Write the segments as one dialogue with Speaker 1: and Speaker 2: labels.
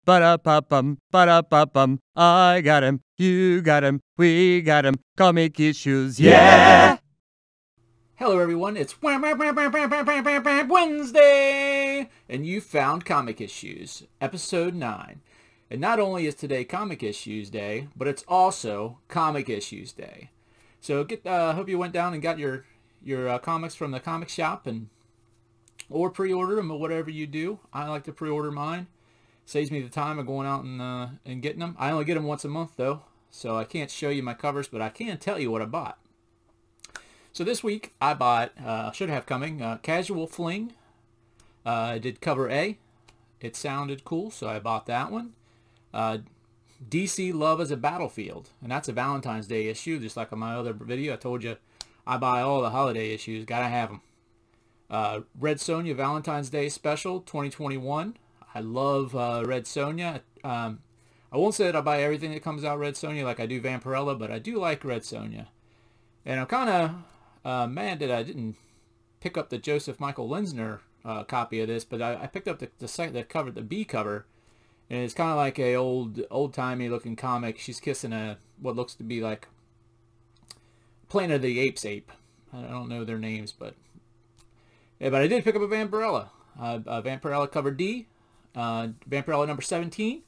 Speaker 1: Ba-da-pa-bum, ba-da-pa-bum. I got him, you got him, we got him. Comic issues, yeah!
Speaker 2: Hello everyone, it's Wednesday, and you found Comic Issues, episode 9. And not only is today Comic Issues Day, but it's also Comic Issues Day. So hope you went down and got your comics from the comic shop or pre-order them or whatever you do. I like to pre-order mine. Saves me the time of going out and getting them. I only get them once a month though, so I can't show you my covers, but I can tell you what I bought. So this week I bought, should have coming, Casual Fling. I did cover A. It sounded cool, so I bought that one. DC Love as a Battlefield, and that's a Valentine's Day issue, just like on my other video. I told you I buy all the holiday issues, gotta have them. Red Sonja Valentine's Day Special 2021. I love Red Sonja. I won't say that I buy everything that comes out Red Sonja like I do Vampirella, but I do like Red Sonja. And I'm kind of mad that I didn't pick up the Joseph Michael Linsner copy of this, but I picked up the cover, the B cover, and it's kind of like a old-timey looking comic. She's kissing what looks to be like Planet of the Apes ape. I don't know their names, but yeah, but I did pick up a Vampirella. Vampirella cover D, Vampirella number 17,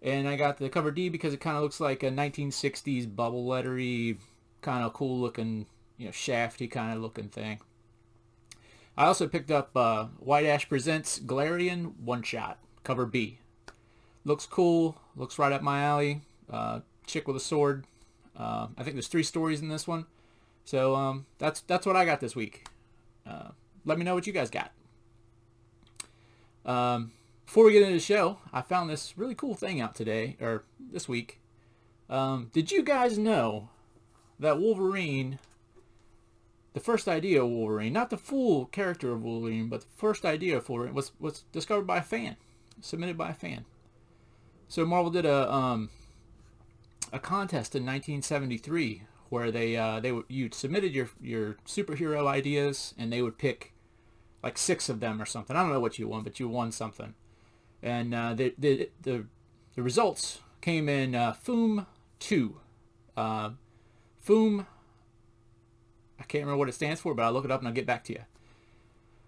Speaker 2: and I got the cover D because it kind of looks like a 1960s bubble lettery, kind of cool looking, shafty kind of looking thing. I also picked up White Ash Presents Galarian One Shot cover B. Looks cool, looks right up my alley. Chick with a sword. I think there's 3 stories in this one, so that's what I got this week. Let me know what you guys got. Before we get into the show, I found this really cool thing out today, or this week. Did you guys know that Wolverine, the first idea of Wolverine, not the full character of Wolverine, but the first idea of Wolverine was discovered by a fan, submitted by a fan. So Marvel did a contest in 1973 where you submitted your superhero ideas, and they would pick like 6 of them or something. I don't know what you won, but you won something. And the results came in FOOM 2. FOOM, I can't remember what it stands for, but I'll look it up and I'll get back to you.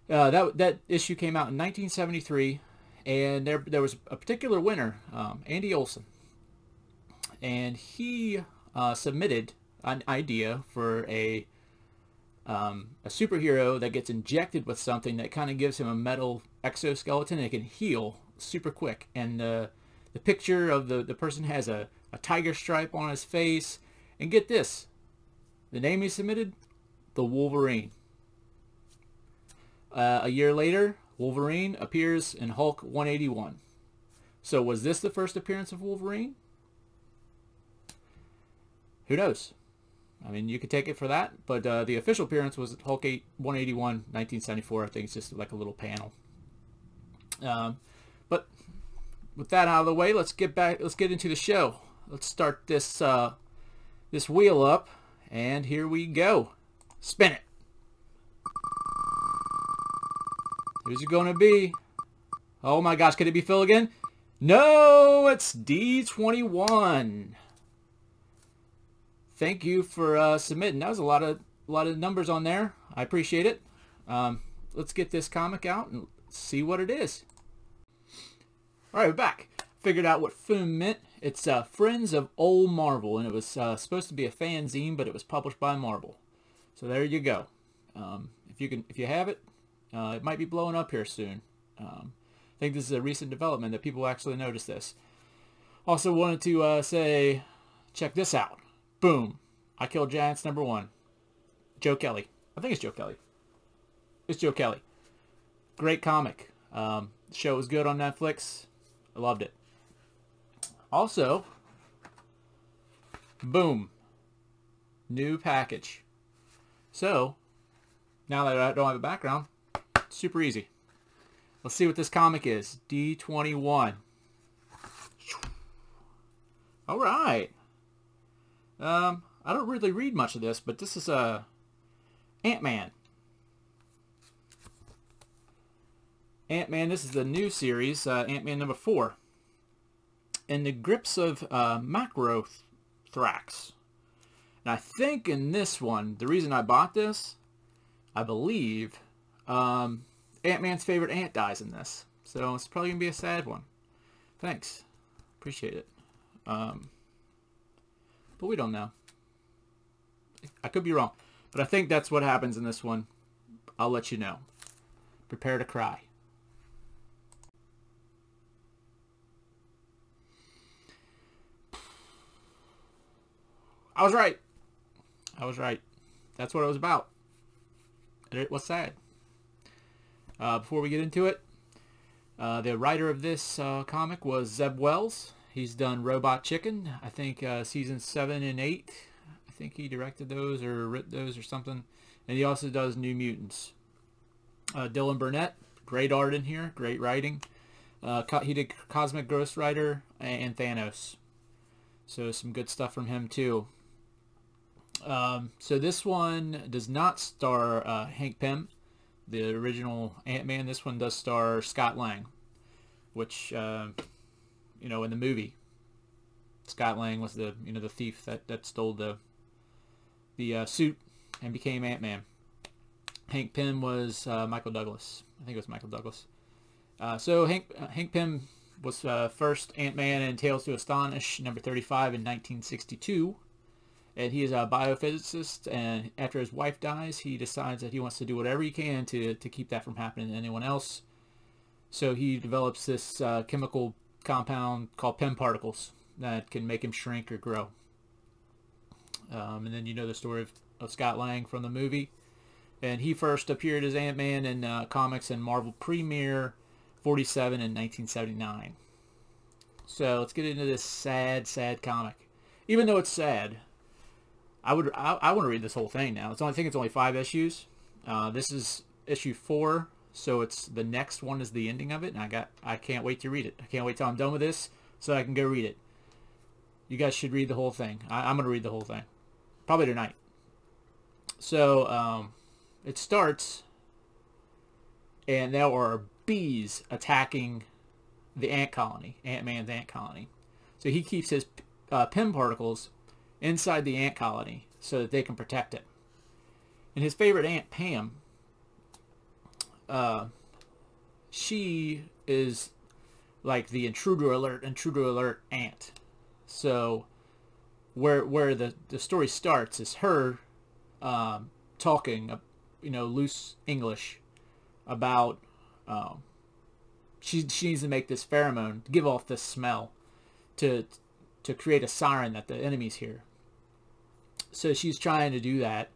Speaker 2: That issue came out in 1973, and there was a particular winner, Andy Olson, and he submitted an idea for a superhero that gets injected with something that kind of gives him a metal exoskeleton and it can heal super quick. And the picture of the person has a tiger stripe on his face. And get this, the name he submitted, the Wolverine. A year later, Wolverine appears in Hulk 181. So was this the first appearance of Wolverine? Who knows? I mean, you could take it for that, but the official appearance was Hulk 181, 1974. I think it's just like a little panel. But with that out of the way, let's get into the show. Let's start this this wheel up, and here we go. Spin it. Who's it gonna be? Oh my gosh, could it be Phil again? No, it's D21. Thank you for submitting. That was a lot of numbers on there. I appreciate it. Let's get this comic out and see what it is. All right, we're back. Figured out what FOOM meant. It's Friends of Old Marvel, and it was supposed to be a fanzine, but it was published by Marvel. So there you go. If you have it, it might be blowing up here soon. I think this is a recent development that people actually notice this. Also wanted to say, check this out. Boom. I Killed Giants #1. Joe Kelly. I think it's Joe Kelly. It's Joe Kelly. Great comic. The show was good on Netflix. I loved it. Also, boom. New package. So, now that I don't have a background, super easy. Let's see what this comic is. D21. All right. I don't really read much of this, but this is Ant-Man. Ant-Man, this is the new series, Ant-Man #4. in the grips of Macrothrax. And I think in this one, the reason I bought this, I believe, Ant-Man's favorite ant dies in this. So it's probably going to be a sad one. Thanks. Appreciate it. But we don't know. I could be wrong. But I think that's what happens in this one. I'll let you know. Prepare to cry. I was right. I was right. That's what it was about. And it was sad. Before we get into it, the writer of this comic was Zeb Wells. He's done Robot Chicken. I think seasons 7 and 8. I think he directed those or wrote those or something. And he also does New Mutants. Dylan Burnett, great art in here, great writing. He did Cosmic Ghost Rider and Thanos. So some good stuff from him too. So this one does not star Hank Pym, the original Ant-Man. This one does star Scott Lang, which, you know, in the movie, Scott Lang was the, you know, the thief that stole the suit and became Ant-Man. Hank Pym was Michael Douglas. I think it was Michael Douglas. So Hank Pym was first Ant-Man in Tales to Astonish, number 35 in 1962. And he is a biophysicist, and after his wife dies, he decides that he wants to do whatever he can to keep that from happening to anyone else. So he develops this chemical compound called Pym particles that can make him shrink or grow. And then you know the story of Scott Lang from the movie. And he first appeared as Ant-Man in comics and Marvel Premiere 47 in 1979. So let's get into this sad, sad comic. Even though it's sad, I want to read this whole thing now. I think it's only 5 issues. This is issue 4, so it's the next one is the ending of it, and I can't wait to read it. I can't wait till I'm done with this so I can go read it. You guys should read the whole thing. I'm going to read the whole thing, probably tonight. So it starts, and there are bees attacking the ant colony, Ant-Man's ant colony. So he keeps his Pym particles inside the ant colony so that they can protect it. And his favorite ant, Pam, she is like the intruder alert ant. So where the story starts is her talking, you know, loose English about she needs to make this pheromone to give off this smell to create a siren that the enemy's here. So she's trying to do that,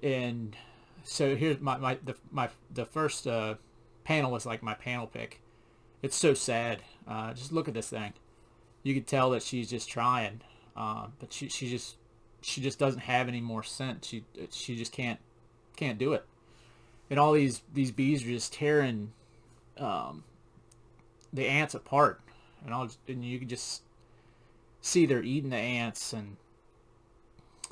Speaker 2: and so here's the first panel was like my panel pick. It's so sad. Just look at this thing. You could tell that she's just trying, but she just doesn't have any more sense. She just can't do it. And all these bees are just tearing the ants apart, and you can just see they're eating the ants, and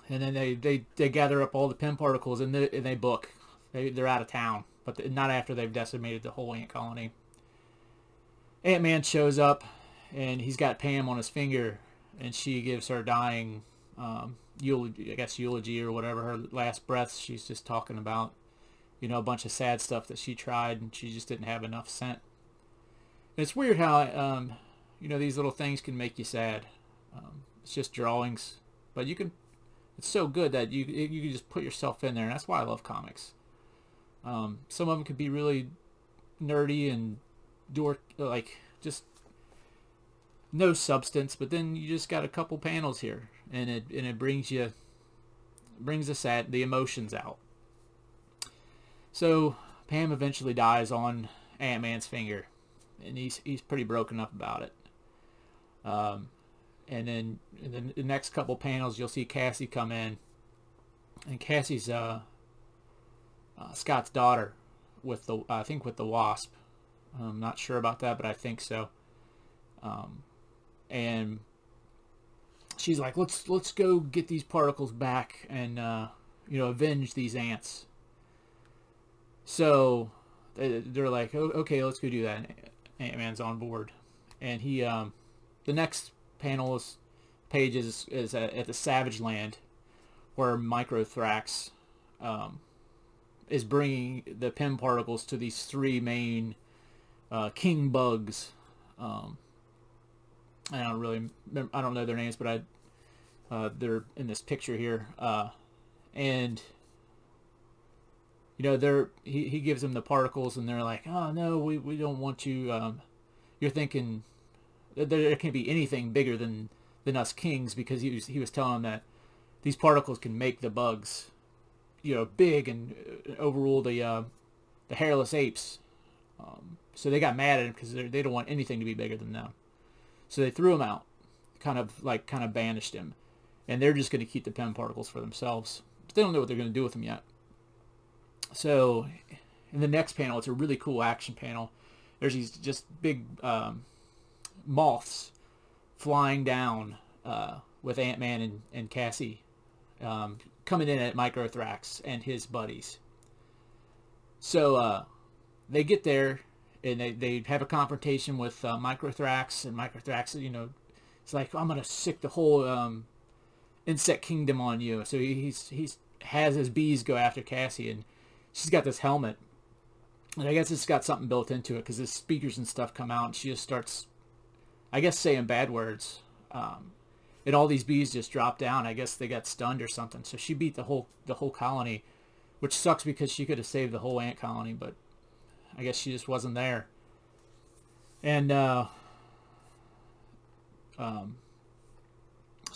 Speaker 2: then they gather up all the Pym particles and they book. They're out of town, but not after they've decimated the whole ant colony. Ant-Man shows up, and he's got Pam on his finger, and she gives her dying eulogy or whatever, her last breaths. She's just talking about, you know, a bunch of sad stuff that she tried, and she just didn't have enough scent. And it's weird how you know, these little things can make you sad. It's just drawings, but you can. It's so good that you can just put yourself in there, and that's why I love comics. Some of them could be really nerdy and like just no substance, but then you just got a couple panels here, and it brings the emotions out. So Pam eventually dies on Ant-Man's finger, and he's pretty broken up about it. And then in the next couple panels, you'll see Cassie come in, and Cassie's Scott's daughter with I think with the Wasp. I'm not sure about that, but I think so. And she's like, let's go get these particles back and you know, avenge these ants. So they're like, oh, okay, let's go do that. And Ant-Man's on board, and he the next page is at the Savage Land, where Microthrax is bringing the Pym particles to these three main king bugs. I don't know their names, but they're in this picture here, and you know, he gives them the particles, and they're like, oh no, we don't want you. You're thinking that there can't be anything bigger than us kings, because he was telling them that these particles can make the bugs, you know, big and overrule the hairless apes. So they got mad at him because they don't want anything to be bigger than them. So they threw him out, kind of banished him, and they're just going to keep the Pym particles for themselves. But they don't know what they're going to do with them yet. So in the next panel, it's a really cool action panel. There's these just big moths flying down with Ant-Man and Cassie coming in at Microthrax and his buddies. So they get there, and they have a confrontation with Microthrax, and Microthrax, you know, it's like, I'm gonna sick the whole insect kingdom on you. So he has his bees go after Cassie, and she's got this helmet, and I guess it's got something built into it, because the speakers and stuff come out, and she just starts, I guess, saying bad words, and all these bees just drop down. I guess they got stunned or something. So she beat the whole colony, which sucks because she could have saved the whole ant colony, but I guess she just wasn't there. And so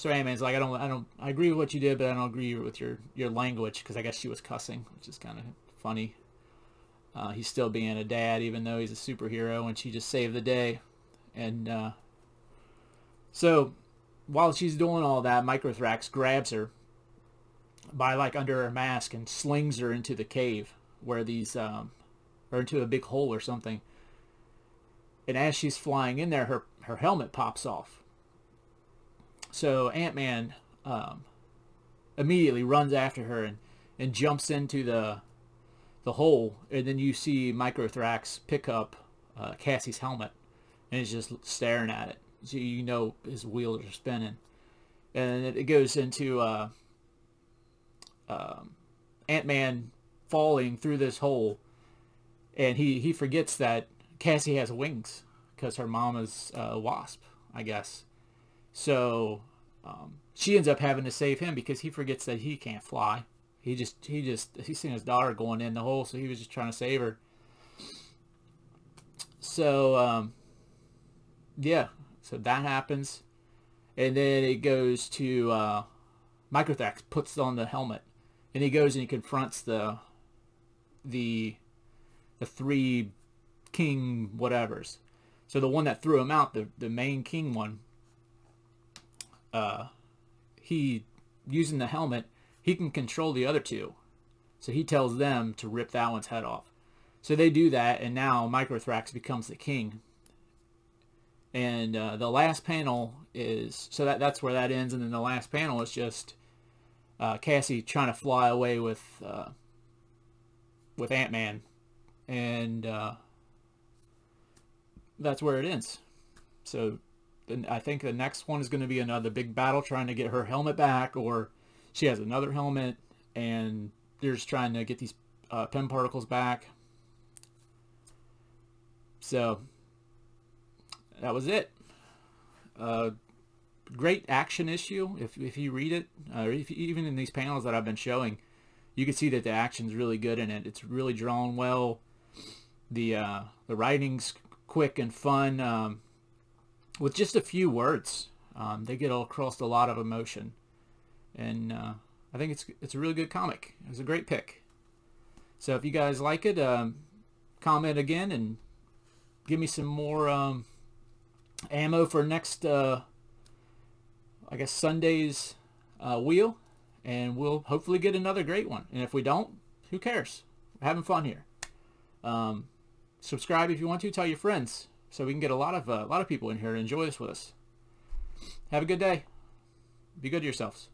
Speaker 2: Ant-Man's like, I agree with what you did, but I don't agree with your language, because I guess she was cussing, which is kind of funny. He's still being a dad, even though he's a superhero, and she just saved the day. And so while she's doing all that, Microthrax grabs her by, like, under her mask and slings her into the cave where these or into a big hole or something. And as she's flying in there, her helmet pops off. So Ant-Man immediately runs after her and jumps into the hole, and then you see Microthrax pick up Cassie's helmet and is just staring at it. So you know his wheels are spinning, and it goes into Ant-Man falling through this hole, and he forgets that Cassie has wings because her mom is a wasp, I guess. So she ends up having to save him because he forgets that he can't fly. He's seen his daughter going in the hole, so he was just trying to save her. So yeah, so that happens, and then it goes to Microthrax puts on the helmet, and he goes and he confronts the three king whatevers. So the one that threw him out, the main king one, he, using the helmet, he can control the other two. So he tells them to rip that one's head off. So they do that, and now Microthrax becomes the king. And the last panel is, so that's where that ends, and then the last panel is just Cassie trying to fly away with Ant-Man, and that's where it ends. So then I think the next one is going to be another big battle trying to get her helmet back, or she has another helmet, and they're just trying to get these Pym particles back. So that was it. Great action issue. If you read it, or even in these panels that I've been showing, you can see that the action's really good in it. It's really drawn well. The writing's quick and fun, with just a few words. They get across a lot of emotion, and I think it's a really good comic. It was a great pick. So if you guys like it, comment again and give me some more ammo for next, I guess, Sunday's wheel, and we'll hopefully get another great one. And if we don't, who cares? We're having fun here. Subscribe if you want to. Tell your friends so we can get a lot of people in here to enjoy this with us. Have a good day. Be good to yourselves.